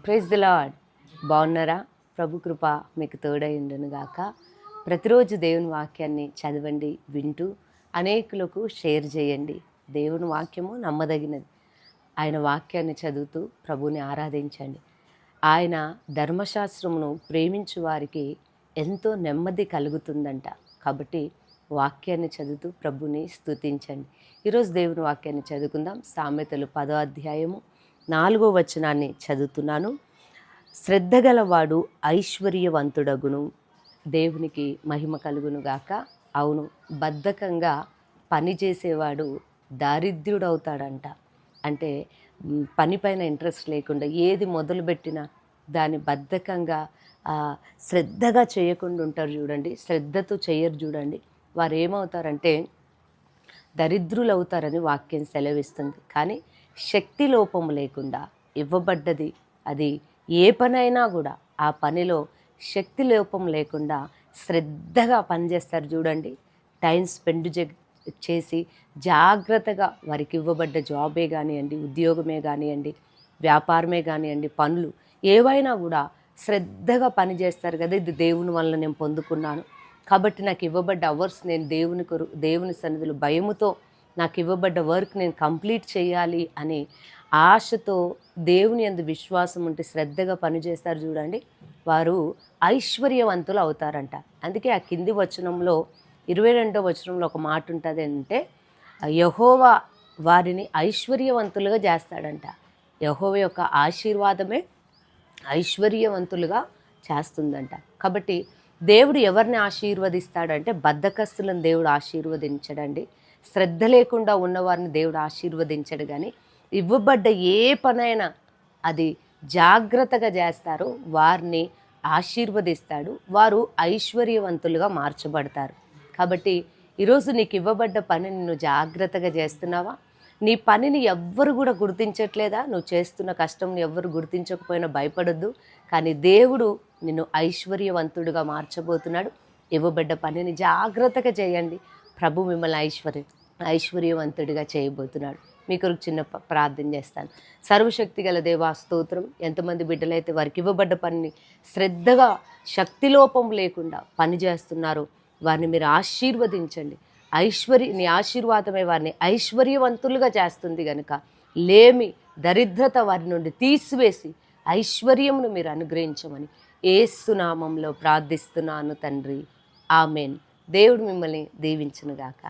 Praise the lord. బాగున్నారా? ప్రభు కృప మీకు తోడై ఉండును గాక. ప్రతిరోజు దేవుని వాక్యాన్ని చదవండి, వింటూ అనేకులకు షేర్ చేయండి. దేవుని వాక్యము నమ్మదగినది. ఆయన వాక్యాన్ని చదువుతూ ప్రభువుని ఆరాధించండి. ఆయన ధర్మశాస్త్రమును ప్రేమించు వారికి ఎంతో నెమ్మది కలుగుతుందంట. కాబట్టి వాక్యాన్ని చదువుతూ ప్రభుని స్తుతించండి. ఈరోజు దేవుని వాక్యాన్ని చదువుకుందాం. సామెతలు 10వ అధ్యాయము 4వ వచనాన్ని చదువుతున్నాను. శ్రద్ధగలవాడు ఐశ్వర్యవంతుడగును, దేవునికి మహిమ కలుగును గాక. అవును, బద్ధకంగా పనిచేసేవాడు దారిద్ర్యుడవుతాడంట. అంటే పనిపైన ఇంట్రెస్ట్ లేకుండా ఏది మొదలుపెట్టినా దాన్ని బద్ధకంగా శ్రద్ధగా చేయకుండా ఉంటారు చూడండి, శ్రద్ధతో చేయరు చూడండి, వారు ఏమవుతారంటే దరిద్రులు అవుతారని వాక్యం సెలవిస్తుంది. కానీ శక్తి లోపం లేకుండా ఇవ్వబడ్డది అది ఏ పనైనా కూడా ఆ పనిలో శక్తి లోపం లేకుండా శ్రద్ధగా పనిచేస్తారు చూడండి. టైం స్పెండ్ చేసి జాగ్రత్తగా వారికి ఇవ్వబడ్డ జాబే కానివ్వండి, ఉద్యోగమే కానివ్వండి, వ్యాపారమే కానివ్వండి, పనులు ఏవైనా కూడా శ్రద్ధగా పనిచేస్తారు కదా. ఇది దేవుని వల్ల నేను పొందుకున్నాను కాబట్టి నాకు ఇవ్వబడ్డ అవర్స్ నేను దేవుని సన్నిధిలో భయముతో నాకు ఇవ్వబడ్డ వర్క్ నేను కంప్లీట్ చేయాలి అని ఆశతో దేవుని యందు విశ్వాసం ఉంటే శ్రద్ధగా పనిచేస్తారు చూడండి, వారు ఐశ్వర్యవంతులు అవుతారంట. అందుకే ఆ కింది వచనంలో 22వ వచనంలో ఒక మాట ఉంటుంది, అంటే యెహోవా వారిని ఐశ్వర్యవంతులుగా చేస్తాడంట. యెహోవా యొక్క ఆశీర్వాదమే ఐశ్వర్యవంతులుగా చేస్తుందంట. కాబట్టి దేవుడు ఎవరిని ఆశీర్వదిస్తాడంటే బద్ధకస్తులను దేవుడు ఆశీర్వదించడండి. శ్రద్ధ లేకుండా ఉన్నవారిని దేవుడు ఆశీర్వదించడు. కానీ ఇవ్వబడ్డ ఏ పనైనా అది జాగ్రత్తగా చేస్తారో వారిని ఆశీర్వదిస్తాడు. వారు ఐశ్వర్యవంతులుగా మార్చబడతారు. కాబట్టి ఈరోజు నీకు ఇవ్వబడ్డ పనిని నువ్వు జాగ్రత్తగా చేస్తున్నావా? నీ పనిని ఎవ్వరు కూడా గుర్తించట్లేదా? నువ్వు చేస్తున్న కష్టంని ఎవ్వరు గుర్తించకపోయినా భయపడొద్దు. కానీ దేవుడు నిన్ను ఐశ్వర్యవంతుడిగా మార్చబోతున్నాడు. ఇవ్వబడ్డ పనిని జాగ్రత్తగా చేయండి. ప్రభు మిమ్మల్ని ఐశ్వర్యవంతుడిగా చేయబోతున్నాడు. మీ కొరకు చిన్న ప్రార్థన చేస్తాను. సర్వశక్తి గల దేవా స్తోత్రం. ఎంతమంది బిడ్డలైతే వారికి ఇవ్వబడ్డ పనిని శ్రద్ధగా శక్తిలోపం లేకుండా పని చేస్తున్నారో వారిని మీరు ఆశీర్వదించండి. నీ ఆశీర్వాదమే వారిని ఐశ్వర్యవంతులుగా చేస్తుంది కనుక లేమి దరిద్రత వారి నుండి తీసివేసి ఐశ్వర్యమును మీరు అనుగ్రహించమని యేసు నామములో ప్రార్థిస్తున్నాను తండ్రి, ఆమెన్. దేవుడు మిమ్మల్ని దీవించునుగాక.